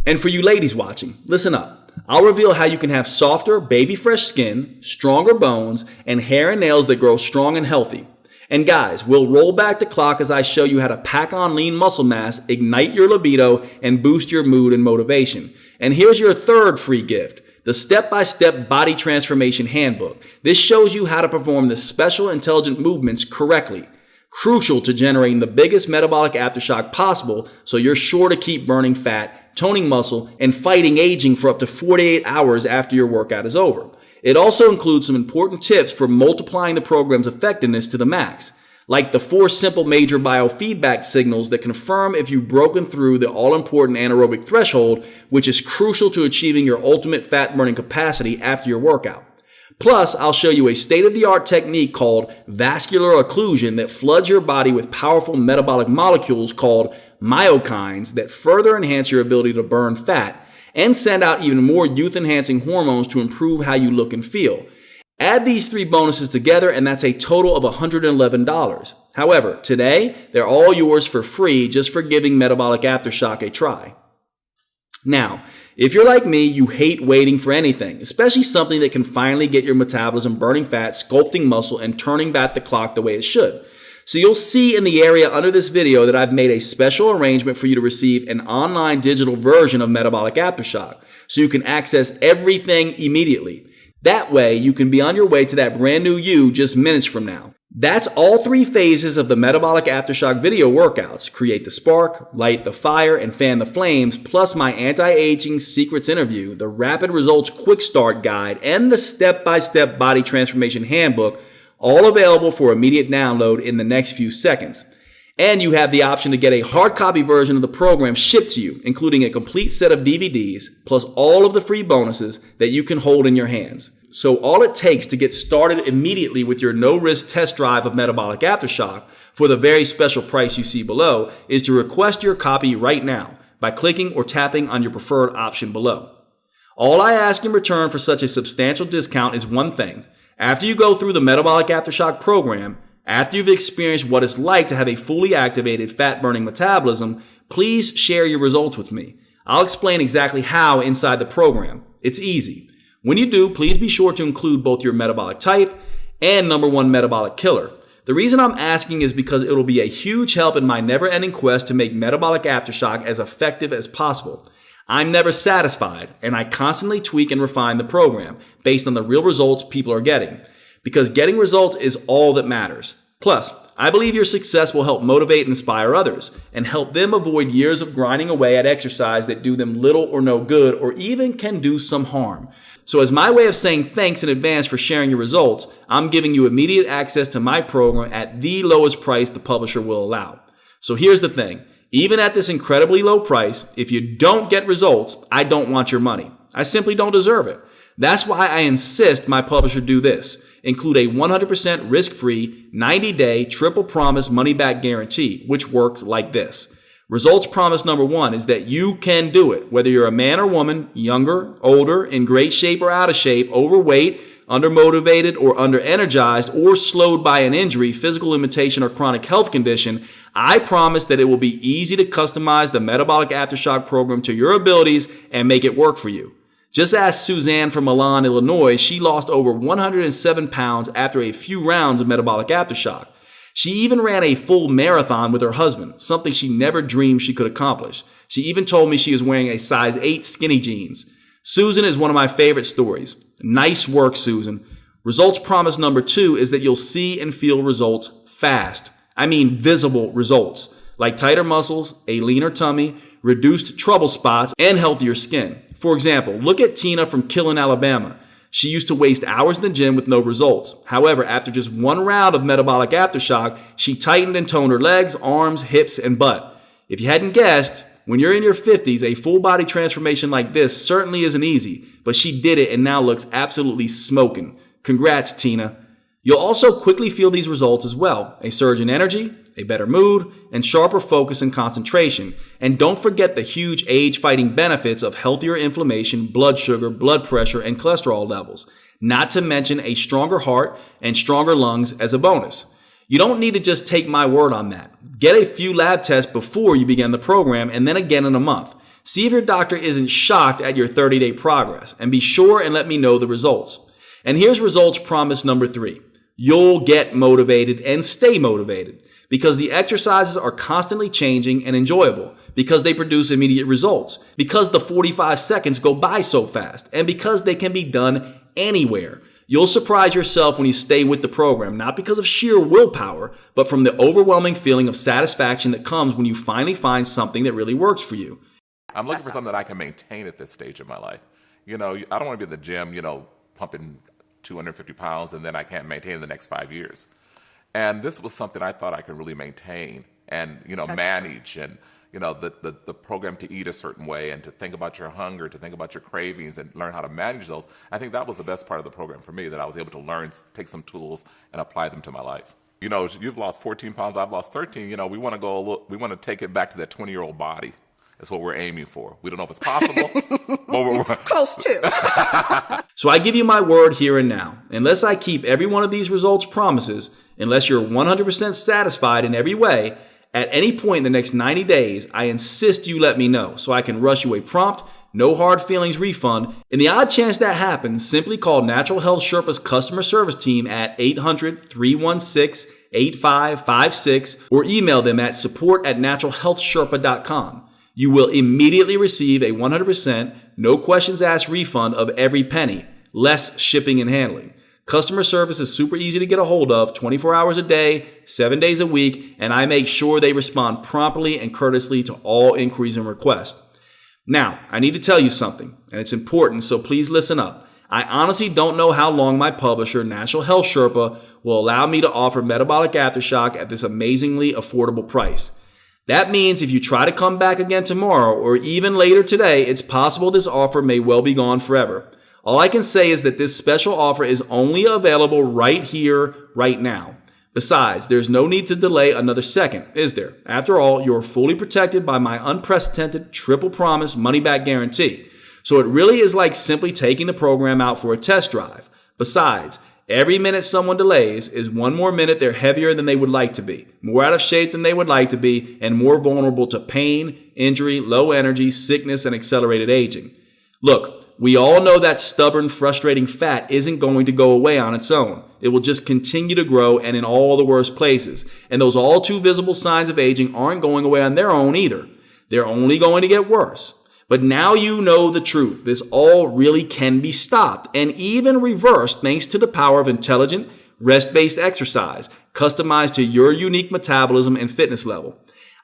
And for you ladies watching, listen up. I'll reveal how you can have softer, baby-fresh skin, stronger bones, and hair and nails that grow strong and healthy. And guys, we'll roll back the clock as I show you how to pack on lean muscle mass, ignite your libido, and boost your mood and motivation. And here's your third free gift. The step-by-step body transformation handbook. This shows you how to perform the special intelligent movements correctly, crucial to generating the biggest metabolic aftershock possible so you're sure to keep burning fat, toning muscle, and fighting aging for up to 48 hours after your workout is over. It also includes some important tips for multiplying the program's effectiveness to the max, like the 4 simple major biofeedback signals that confirm if you've broken through the all-important anaerobic threshold, which is crucial to achieving your ultimate fat-burning capacity after your workout. Plus, I'll show you a state-of-the-art technique called vascular occlusion that floods your body with powerful metabolic molecules called myokines that further enhance your ability to burn fat and send out even more youth-enhancing hormones to improve how you look and feel. Add these 3 bonuses together and that's a total of $111. However, today, they're all yours for free just for giving Metabolic Aftershock a try. Now, if you're like me, you hate waiting for anything, especially something that can finally get your metabolism burning fat, sculpting muscle, and turning back the clock the way it should. So you'll see in the area under this video that I've made a special arrangement for you to receive an online digital version of Metabolic Aftershock, so you can access everything immediately. That way, you can be on your way to that brand new you just minutes from now. That's all 3 phases of the Metabolic Aftershock video workouts. Create the spark, light the fire, and fan the flames, plus my Anti-Aging Secrets interview, the Rapid Results Quick Start Guide, and the step-by-step body transformation handbook, all available for immediate download in the next few seconds. And you have the option to get a hard copy version of the program shipped to you, including a complete set of DVDs, plus all of the free bonuses that you can hold in your hands. So all it takes to get started immediately with your no-risk test drive of Metabolic Aftershock for the very special price you see below is to request your copy right now by clicking or tapping on your preferred option below. All I ask in return for such a substantial discount is one thing. After you go through the Metabolic Aftershock program, after you've experienced what it's like to have a fully activated fat-burning metabolism, please share your results with me. I'll explain exactly how inside the program. It's easy. When you do, please be sure to include both your metabolic type and number 1 metabolic killer. The reason I'm asking is because it'll be a huge help in my never-ending quest to make metabolic aftershock as effective as possible. I'm never satisfied, and I constantly tweak and refine the program based on the real results people are getting, because getting results is all that matters. Plus, I believe your success will help motivate and inspire others and help them avoid years of grinding away at exercise that do them little or no good or even can do some harm. So as my way of saying thanks in advance for sharing your results, I'm giving you immediate access to my program at the lowest price the publisher will allow. So here's the thing. Even at this incredibly low price, if you don't get results, I don't want your money. I simply don't deserve it. That's why I insist my publisher do this. Include a 100% risk-free, 90-day triple promise money-back guarantee, which works like this. Results promise number 1 is that you can do it, whether you're a man or woman, younger, older, in great shape or out of shape, overweight, undermotivated or underenergized, or slowed by an injury, physical limitation, or chronic health condition. I promise that it will be easy to customize the Metabolic Aftershock program to your abilities and make it work for you. Just ask Suzanne from Milan, Illinois. She lost over 107 pounds after a few rounds of Metabolic Aftershock. She even ran a full marathon with her husband, something she never dreamed she could accomplish. She even told me she is wearing a size 8 skinny jeans. Susan is one of my favorite stories. Nice work, Susan. Results promise number 2 is that you'll see and feel results fast. I mean visible results, like tighter muscles, a leaner tummy, reduced trouble spots, and healthier skin. For example, look at Tina from Killen, Alabama. She used to waste hours in the gym with no results. However, after just one round of Metabolic Aftershock, she tightened and toned her legs, arms, hips, and butt. If you hadn't guessed, when you're in your 50s, a full body transformation like this certainly isn't easy, but she did it and now looks absolutely smoking. Congrats, Tina. You'll also quickly feel these results as well. A surge in energy, a better mood, and sharper focus and concentration. And don't forget the huge age-fighting benefits of healthier inflammation, blood sugar, blood pressure, and cholesterol levels. Not to mention a stronger heart and stronger lungs as a bonus. You don't need to just take my word on that. Get a few lab tests before you begin the program and then again in a month. See if your doctor isn't shocked at your 30-day progress, and be sure and let me know the results. And here's results promise number 3. You'll get motivated and stay motivated because the exercises are constantly changing and enjoyable, because they produce immediate results, because the 45 seconds go by so fast, and because they can be done anywhere. You'll surprise yourself when you stay with the program, not because of sheer willpower, but from the overwhelming feeling of satisfaction that comes when you finally find something that really works for you. I'm looking for something that I can maintain at this stage of my life. You know, I don't want to be in the gym, pumping 250 pounds and then I can't maintain it the next 5 years. And this was something I thought I could really maintain and, manage and, the program to eat a certain way and to think about your hunger, to think about your cravings and learn how to manage those. I think that was the best part of the program for me, that I was able to learn, take some tools and apply them to my life. You've lost 14 pounds, I've lost 13. We want to take it back to that 20-year-old body. That's what we're aiming for. We don't know if it's possible, but we're close to. So I give you my word here and now. Unless I keep every one of these results promises, unless you're 100% satisfied in every way, at any point in the next 90 days, I insist you let me know so I can rush you a prompt, no hard feelings refund. In the odd chance that happens, simply call Natural Health Sherpa's customer service team at 800-316-8556 or email them at support@naturalhealthsherpa.com. You will immediately receive a 100% no questions asked refund of every penny, less shipping and handling. Customer service is super easy to get a hold of, 24 hours a day, 7 days a week, and I make sure they respond promptly and courteously to all inquiries and requests. Now, I need to tell you something, and it's important, so please listen up. I honestly don't know how long my publisher, Natural Health Sherpa, will allow me to offer Metabolic Aftershock at this amazingly affordable price. That means if you try to come back again tomorrow or even later today, it's possible this offer may well be gone forever. All I can say is that this special offer is only available right here, right now. Besides, there's no need to delay another second, is there? After all, you're fully protected by my unprecedented triple promise money-back guarantee. So it really is like simply taking the program out for a test drive. Besides, every minute someone delays is one more minute they're heavier than they would like to be, more out of shape than they would like to be, and more vulnerable to pain, injury, low energy, sickness, and accelerated aging. Look, we all know that stubborn, frustrating fat isn't going to go away on its own. It will just continue to grow and in all the worst places. And those all too visible signs of aging aren't going away on their own either. They're only going to get worse. But now you know the truth. This all really can be stopped and even reversed thanks to the power of intelligent, rest-based exercise, customized to your unique metabolism and fitness level.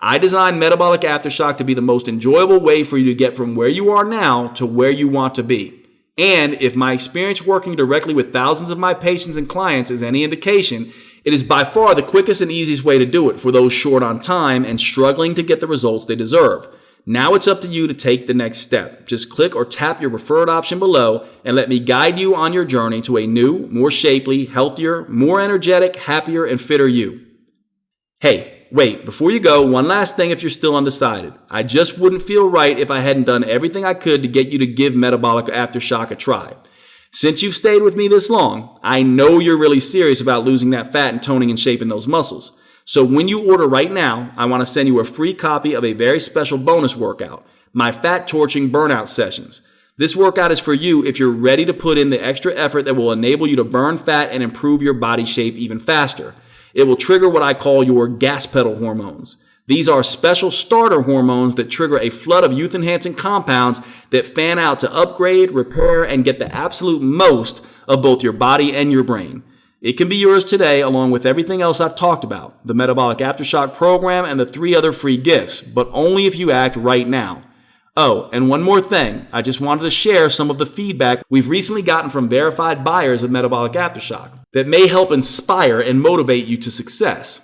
I designed Metabolic Aftershock to be the most enjoyable way for you to get from where you are now to where you want to be. And if my experience working directly with thousands of my patients and clients is any indication, it is by far the quickest and easiest way to do it for those short on time and struggling to get the results they deserve. Now it's up to you to take the next step. Just click or tap your preferred option below and let me guide you on your journey to a new, more shapely, healthier, more energetic, happier, and fitter you. Hey, wait, before you go, one last thing if you're still undecided. I just wouldn't feel right if I hadn't done everything I could to get you to give Metabolic Aftershock a try. Since you've stayed with me this long, I know you're really serious about losing that fat and toning and shaping those muscles. So when you order right now, I want to send you a free copy of a very special bonus workout, my Fat Torching Burnout Sessions. This workout is for you if you're ready to put in the extra effort that will enable you to burn fat and improve your body shape even faster. It will trigger what I call your gas pedal hormones. These are special starter hormones that trigger a flood of youth-enhancing compounds that fan out to upgrade, repair, and get the absolute most of both your body and your brain. It can be yours today along with everything else I've talked about, the Metabolic Aftershock program and the 3 other free gifts, but only if you act right now. Oh, and one more thing. I just wanted to share some of the feedback we've recently gotten from verified buyers of Metabolic Aftershock that may help inspire and motivate you to success.